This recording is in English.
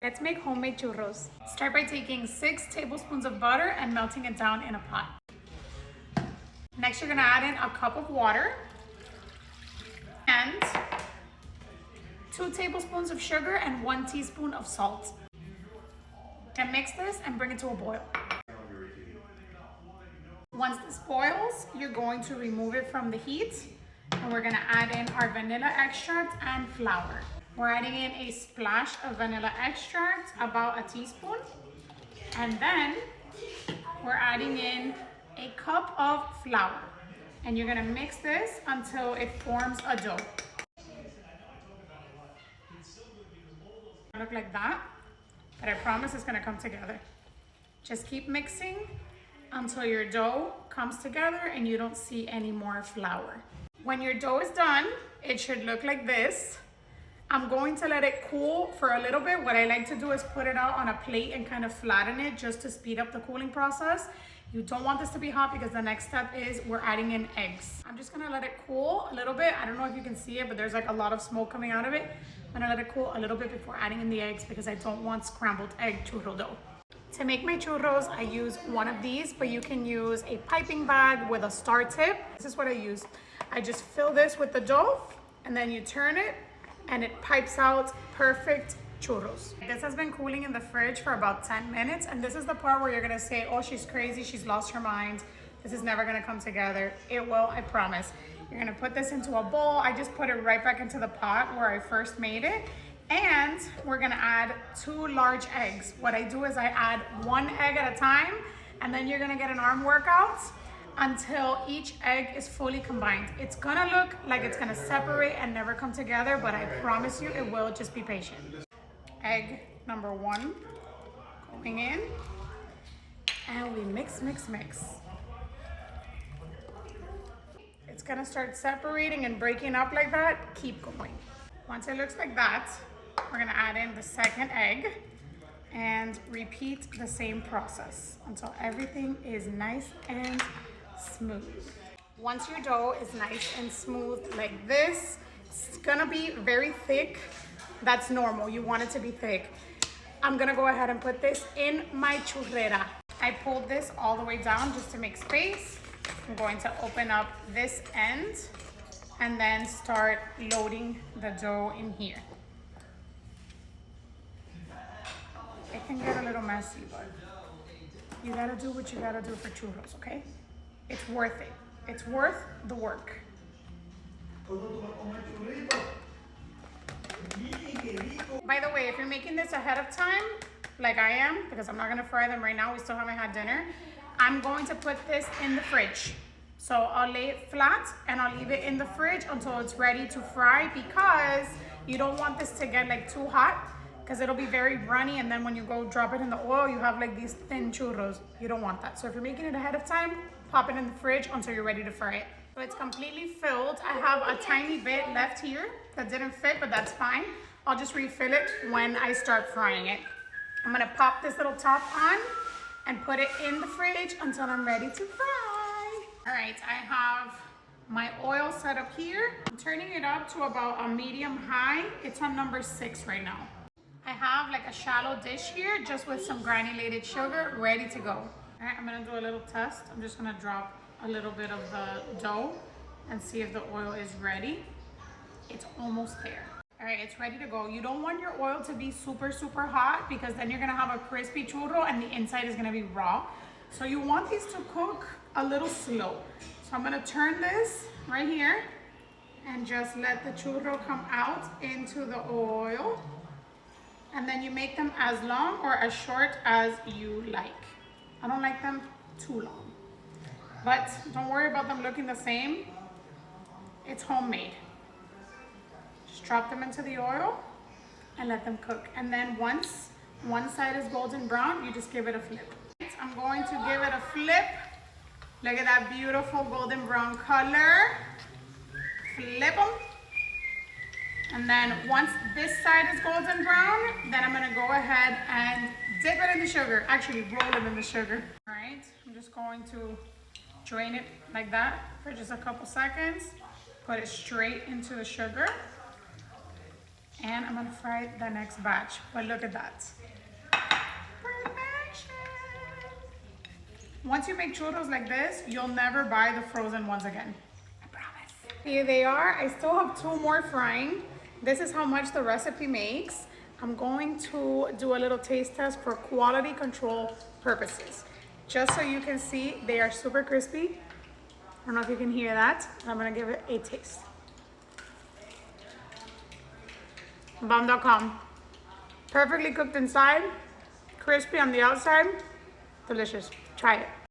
Let's make homemade churros. Start by taking 6 tablespoons of butter and melting it down in a pot. Next, you're gonna add in a cup of water and 2 tablespoons of sugar and 1 teaspoon of salt. And mix this and bring it to a boil. Once this boils, you're going to remove it from the heat and we're gonna add in our vanilla extract and flour. We're adding in a splash of vanilla extract, about a teaspoon. And then we're adding in a cup of flour. And you're gonna mix this until it forms a dough. Look like that, but I promise it's gonna come together. Just keep mixing until your dough comes together and you don't see any more flour. When your dough is done, it should look like this. I'm going to let it cool for a little bit. What I like to do is put it out on a plate and kind of flatten it just to speed up the cooling process. You don't want this to be hot because the next step is we're adding in eggs. I'm just gonna let it cool a little bit. I don't know if you can see it, but there's like a lot of smoke coming out of it. I'm gonna let it cool a little bit before adding in the eggs because I don't want scrambled egg churro dough. To make my churros, I use one of these, but you can use a piping bag with a star tip. This is what I use. I just fill this with the dough and then you turn it and it pipes out perfect churros. This has been cooling in the fridge for about 10 minutes and this is the part where you're gonna say, oh, she's crazy, she's lost her mind. This is never gonna come together. It will, I promise. You're gonna put this into a bowl. I just put it right back into the pot where I first made it. And we're gonna add 2 large eggs. What I do is I add 1 egg at a time and then you're gonna get an arm workout until each egg is fully combined. It's gonna look like it's gonna separate and never come together, but I promise you it will. Just be patient. Egg number 1 going in and we mix, mix, mix. It's gonna start separating and breaking up like that. Keep going. Once it looks like that, we're gonna add in the second egg and repeat the same process until everything is nice and smooth. Once your dough is nice and smooth like this, it's gonna be very thick. That's normal, you want it to be thick. I'm gonna go ahead and put this in my churrera. I pulled this all the way down just to make space. I'm going to open up this end and then start loading the dough in here. It can get a little messy, but you gotta do what you gotta do for churros, okay? It's worth it. It's worth the work. By the way, if you're making this ahead of time, like I am, because I'm not gonna fry them right now, we still haven't had dinner, I'm going to put this in the fridge. So I'll lay it flat and I'll leave it in the fridge until it's ready to fry because you don't want this to get like too hot because it'll be very runny and then when you go drop it in the oil, you have like these thin churros. You don't want that. So if you're making it ahead of time, pop it in the fridge until you're ready to fry it. So it's completely filled. I have a tiny bit left here that didn't fit, but that's fine. I'll just refill it when I start frying it. I'm gonna pop this little top on and put it in the fridge until I'm ready to fry. All right, I have my oil set up here. I'm turning it up to about a medium high. It's on number 6 right now. I have like a shallow dish here just with some granulated sugar ready to go. All right, I'm gonna do a little test. I'm just gonna drop a little bit of the dough and see if the oil is ready. It's almost there. All right, it's ready to go. You don't want your oil to be super, super hot because then you're gonna have a crispy churro and the inside is gonna be raw. So you want these to cook a little slow. So I'm gonna turn this right here and just let the churro come out into the oil. And then you make them as long or as short as you like. I don't like them too long. But don't worry about them looking the same. It's homemade. Just drop them into the oil and let them cook. And then once one side is golden brown, you just give it a flip. I'm going to give it a flip. Look at that beautiful golden brown color. Flip them. And then once this side is golden brown, then I'm gonna go ahead and dip it in the sugar. Actually, roll it in the sugar. All right, I'm just going to drain it like that for just a couple seconds. Put it straight into the sugar. And I'm gonna fry the next batch. But look at that. Perfection. Once you make churros like this, you'll never buy the frozen ones again. I promise. Here they are. I still have 2 more frying. This is how much the recipe makes. I'm going to do a little taste test for quality control purposes. Just so you can see, they are super crispy. I don't know if you can hear that. I'm gonna give it a taste. Bomb.com. Perfectly cooked inside, crispy on the outside, delicious. Try it.